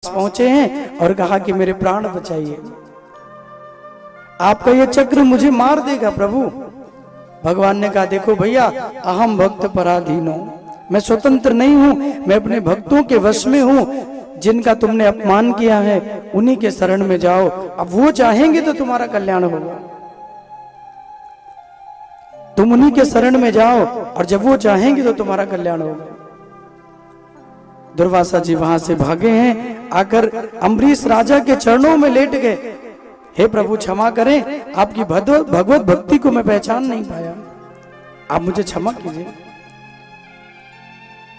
पहुंचे हैं और कहा कि मेरे प्राण बचाइए, आपका ये चक्र मुझे मार देगा प्रभु। भगवान ने कहा देखो भैया, अहम भक्त पराधीनो, मैं स्वतंत्र नहीं हूं, मैं अपने भक्तों के वश में हूं। जिनका तुमने अपमान किया है उन्हीं के शरण में जाओ, अब वो चाहेंगे तो तुम्हारा कल्याण होगा। तुम उन्हीं के शरण में जाओ और जब वो चाहेंगे तो तुम्हारा कल्याण होगा। दुर्वासा जी वहां से भागे हैं, आकर अम्बरीश राजा के चरणों में लेट गए। हे प्रभु क्षमा करें, आपकी भगवत भक्ति को मैं पहचान नहीं पाया, आप मुझे क्षमा कीजिए।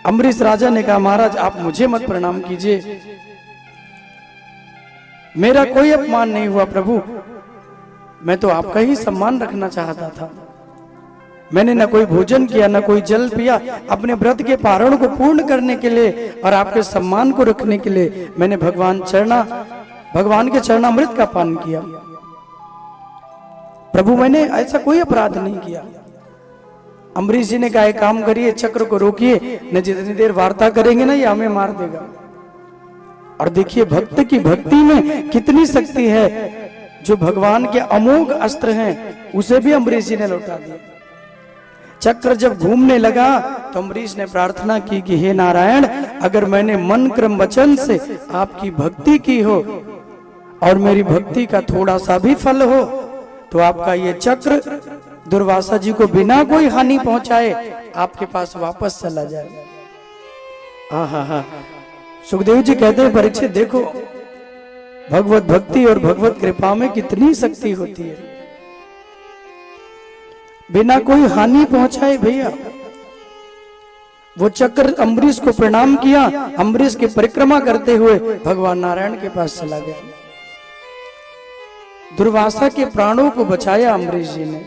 अम्बरीश राजा ने कहा महाराज आप मुझे मत प्रणाम कीजिए, मेरा कोई अपमान नहीं हुआ प्रभु, मैं तो आपका ही सम्मान रखना चाहता था। मैंने न कोई भोजन किया न कोई जल पिया, अपने व्रत के पारण को पूर्ण करने के लिए और आपके सम्मान को रखने के लिए मैंने भगवान के चरणामृत का पान किया। प्रभु मैंने ऐसा कोई अपराध नहीं किया। अम्बरीश जी ने कहा एक काम करिए, चक्र को रोकिए, न जितनी देर वार्ता करेंगे ना ये हमें मार देगा। और देखिए भक्त की भक्ति में कितनी शक्ति है, जो भगवान के अमोघ अस्त्र हैं उसे भी अम्बरीश जी ने लौटा दिया। चक्र जब घूमने लगा तो अम्बरीश ने प्रार्थना की कि हे नारायण, अगर मैंने मन क्रम वचन से आपकी भक्ति की हो और मेरी भक्ति का थोड़ा सा भी फल हो तो आपका ये चक्र दुर्वासा जी को बिना कोई हानि पहुंचाए आपके पास वापस चला जाए। सुखदेव जी कहते हैं परीक्षित देखो, भगवत भक्ति और भगवत कृपा में कितनी शक्ति होती है, बिना कोई हानि पहुंचाए। भैया वो चक्र अम्बरीश को प्रणाम किया, अम्बरीश की परिक्रमा करते हुए भगवान नारायण के पास चला गया। दुर्वासा के प्राणों को बचाया अम्बरीश जी ने।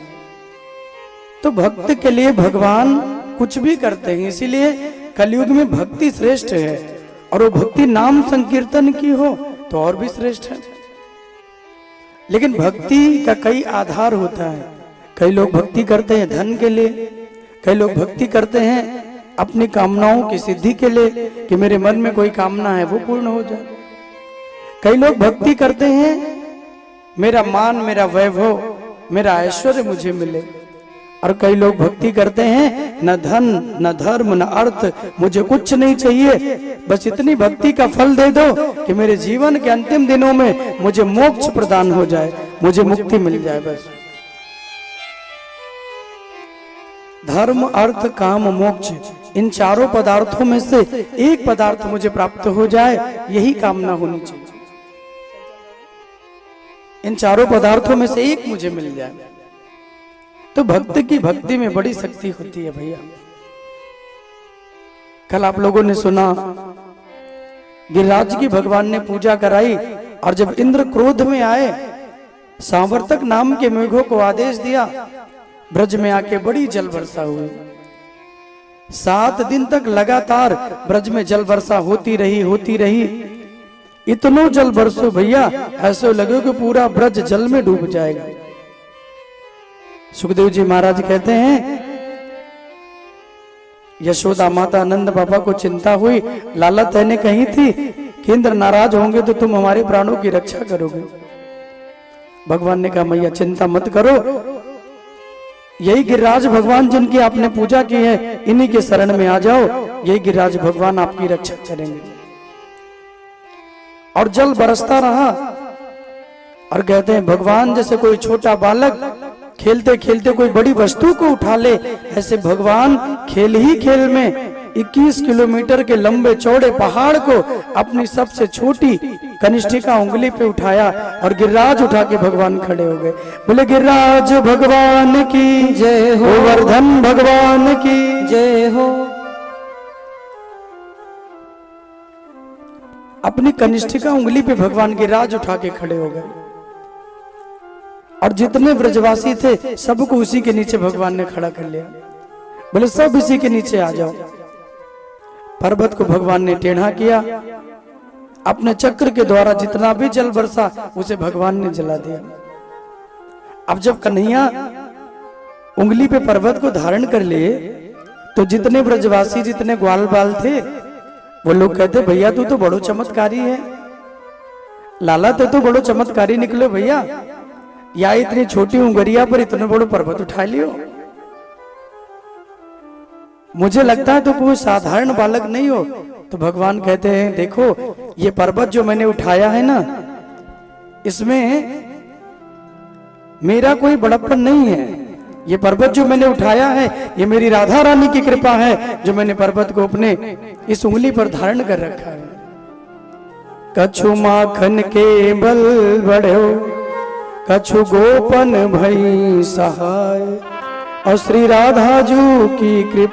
तो भक्त के लिए भगवान कुछ भी करते हैं, इसीलिए कलयुग में भक्ति श्रेष्ठ है, और वो भक्ति नाम संकीर्तन की हो तो और भी श्रेष्ठ है। लेकिन भक्ति का कई आधार होता है। कई लोग भक्ति करते हैं धन के लिए, कई लोग भक्ति करते हैं अपनी कामनाओं की सिद्धि के लिए कि मेरे मन में कोई कामना है वो पूर्ण हो जाए। कई लोग भक्ति करते हैं मेरा मान, मेरा वैभव, मेरा ऐश्वर्य मुझे मिले। और कई लोग भक्ति करते हैं न धन न धर्म न अर्थ, मुझे कुछ नहीं चाहिए, बस इतनी भक्ति का फल दे दो कि मेरे जीवन के अंतिम दिनों में मुझे मोक्ष प्रदान हो जाए, मुझे मुक्ति मिल जाए। बस धर्म अर्थ काम मोक्ष, इन चारों पदार्थों में से एक पदार्थ मुझे प्राप्त हो जाए, यही कामना होनी चाहिए। इन चारों पदार्थों में से एक मुझे मिल जाए। तो भक्त की भक्ति में बड़ी शक्ति होती है भैया। कल आप लोगों ने सुना गिरिराज की भगवान ने पूजा कराई, और जब इंद्र क्रोध में आए सांवर्तक नाम के मेघों को आदेश दिया, ब्रज में आके बड़ी जल वर्षा हुई। 7 दिन तक लगातार ब्रज में जल वर्षा होती रही। इतनो जल बरसो भैया, ऐसे लगे कि पूरा ब्रज जल में डूब जाएगा। सुखदेव जी महाराज कहते हैं यशोदा माता नंद बाबा को चिंता हुई, लाला तैने कही थी कि इंद्र नाराज होंगे तो तुम हमारे प्राणों की रक्षा करोगे। भगवान ने कहा मैया चिंता मत करो, यही गिरिराज भगवान जिनकी आपने पूजा की है इन्हीं के शरण में आ जाओ, यही गिरिराज भगवान आपकी रक्षा करेंगे। और जल बरसता रहा। और कहते हैं भगवान जैसे कोई छोटा बालक खेलते खेलते कोई बड़ी वस्तु को उठा ले, ऐसे भगवान खेल ही खेल में 21 किलोमीटर के लंबे चौड़े पहाड़ को अपनी सबसे छोटी कनिष्ठिका उंगली पे उठाया और गिरिराज उठा के भगवान खड़े हो गए। बोले गिरिराज भगवान की जय हो, गोवर्धन भगवान की जय हो। अपनी कनिष्ठिका उंगली पे भगवान गिरिराज उठा के खड़े हो गए, और जितने ब्रजवासी थे सबको उसी के नीचे भगवान ने खड़ा कर लिया। बोले सब इसी के नीचे आ जाओ। पर्वत को भगवान ने टेढ़ा किया, अपने चक्र के द्वारा जितना भी जल बरसा उसे भगवान ने जला दिया। अब जब कन्हैया उंगली पे पर्वत को धारण कर लिए तो जितने ब्रजवासी, जितने ग्वाल बाल थे, वो लोग कहते भैया तू तो बड़ो चमत्कारी है, लाला तो बड़ो चमत्कारी निकलो भैया, या इतनी छोटी उंगरिया पर इतने बड़ो पर्वत उठा लियो। मुझे लगता है तो कोई साधारण बालक नहीं हो। तो भगवान कहते हैं देखो ये पर्वत जो मैंने उठाया है ना, इसमें मेरा कोई बड़प्पन नहीं है। ये पर्वत जो मैंने उठाया है ये मेरी राधा रानी की कृपा है, जो मैंने पर्वत को अपने इस उंगली पर धारण कर रखा है। कछु माखन के बल बढ़ो, कछु गोपन भई सहाय, और श्री राधा जू की कृपा